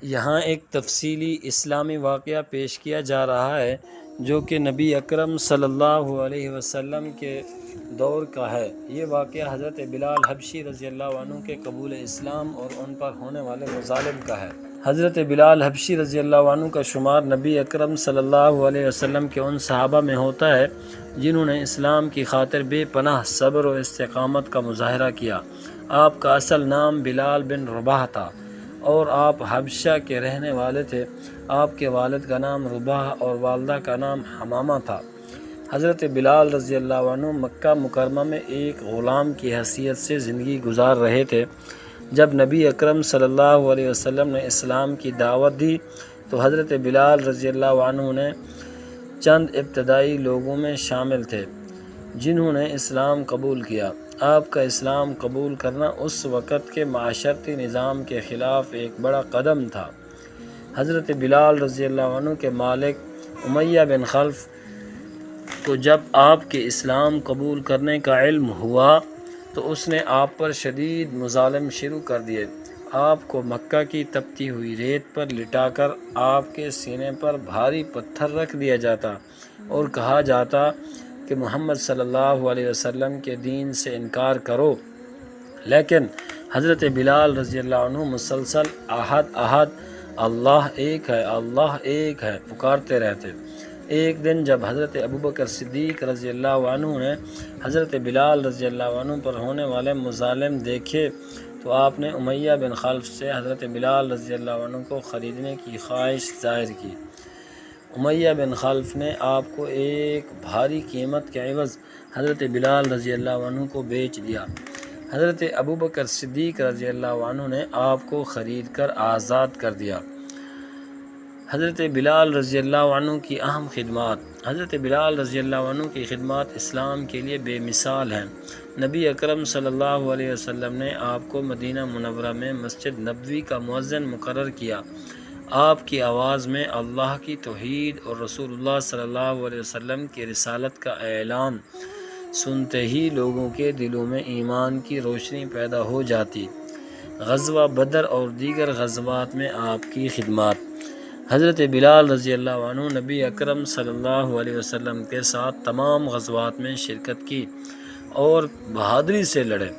یہاں ایک تفصیلی اسلامی واقعہ پیش کیا جا رہا ہے جو کہ نبی اکرم صلی اللہ علیہ وسلم کے دور کا ہے۔ یہ واقعہ حضرت بلال حبشی رضی اللہ عنہ کے قبول اسلام اور ان پر ہونے والے مظالم کا ہے۔ حضرت بلال حبشی رضی اللہ عنہ کا شمار نبی اکرم صلی اللہ علیہ وسلم کے ان صحابہ میں ہوتا ہے جنہوں نے اسلام کی خاطر بے پناہ صبر و استقامت کا مظاہرہ کیا۔ آپ کا اصل نام بلال بن رباح تھا اور آپ حبشہ کے رہنے والے تھے۔ آپ کے والد کا نام رباح اور والدہ کا نام حمامہ تھا۔ حضرت بلال رضی اللہ عنہ مکہ مکرمہ میں ایک غلام کی حیثیت سے زندگی گزار رہے تھے۔ جب نبی اکرم صلی اللہ علیہ وسلم نے اسلام کی دعوت دی تو حضرت بلال رضی اللہ عنہ نے چند ابتدائی لوگوں میں شامل تھے جنہوں نے اسلام قبول کیا۔ آپ کا اسلام قبول کرنا اس وقت کے معاشرتی نظام کے خلاف ایک بڑا قدم تھا۔ حضرت بلال رضی اللہ عنہ کے مالک امیہ بن خلف کو جب آپ کے اسلام قبول کرنے کا علم ہوا تو اس نے آپ پر شدید مظالم شروع کر دیے۔ آپ کو مکہ کی تپتی ہوئی ریت پر لٹا کر آپ کے سینے پر بھاری پتھر رکھ دیا جاتا اور کہا جاتا کہ محمد صلی اللہ علیہ وسلم کے دین سے انکار کرو، لیکن حضرت بلال رضی اللہ عنہ مسلسل احد احد اللہ ایک ہے اللہ ایک ہے پکارتے رہتے۔ ایک دن جب حضرت ابوبکر صدیق رضی اللہ عنہ نے حضرت بلال رضی اللہ عنہ پر ہونے والے مظالم دیکھے تو آپ نے امیہ بن خلف سے حضرت بلال رضی اللہ عنہ کو خریدنے کی خواہش ظاہر کی۔ امیہ بن خلف نے آپ کو ایک بھاری قیمت کے عوض حضرت بلال رضی اللہ عنہ کو بیچ دیا۔ حضرت ابوبکر صدیق رضی اللہ عنہ نے آپ کو خرید کر آزاد کر دیا۔ حضرت بلال رضی اللہ عنہ کی اہم خدمات۔ حضرت بلال رضی اللہ عنہ کی خدمات اسلام کے لیے بے مثال ہیں۔ نبی اکرم صلی اللہ علیہ وسلم نے آپ کو مدینہ منورہ میں مسجد نبوی کا مؤذن مقرر کیا۔ آپ کی آواز میں اللہ کی توحید اور رسول اللہ صلی اللہ علیہ وسلم کی رسالت کا اعلان سنتے ہی لوگوں کے دلوں میں ایمان کی روشنی پیدا ہو جاتی۔ غزوہ بدر اور دیگر غزوات میں آپ کی خدمات۔ حضرت بلال رضی اللہ عنہ نبی اکرم صلی اللہ علیہ وسلم کے ساتھ تمام غزوات میں شرکت کی اور بہادری سے لڑے۔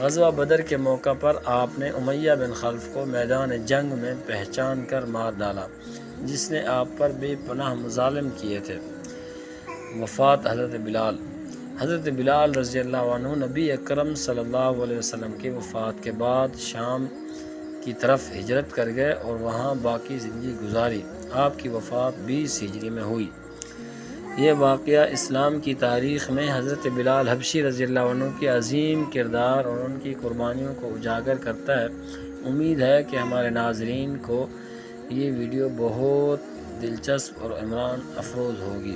غزوہ بدر کے موقع پر آپ نے امیہ بن خلف کو میدان جنگ میں پہچان کر مار ڈالا جس نے آپ پر بے پناہ مظالم کیے تھے۔ وفات حضرت بلال۔ حضرت بلال رضی اللہ عنہ نبی اکرم صلی اللہ علیہ وسلم کی وفات کے بعد شام کی طرف ہجرت کر گئے اور وہاں باقی زندگی گزاری۔ آپ کی وفات 20 ہجری میں ہوئی۔ یہ واقعہ اسلام کی تاریخ میں حضرت بلال حبشی رضی اللہ عنہ کے عظیم کردار اور ان کی قربانیوں کو اجاگر کرتا ہے۔ امید ہے کہ ہمارے ناظرین کو یہ ویڈیو بہت دلچسپ اور عبرت افروز ہوگی۔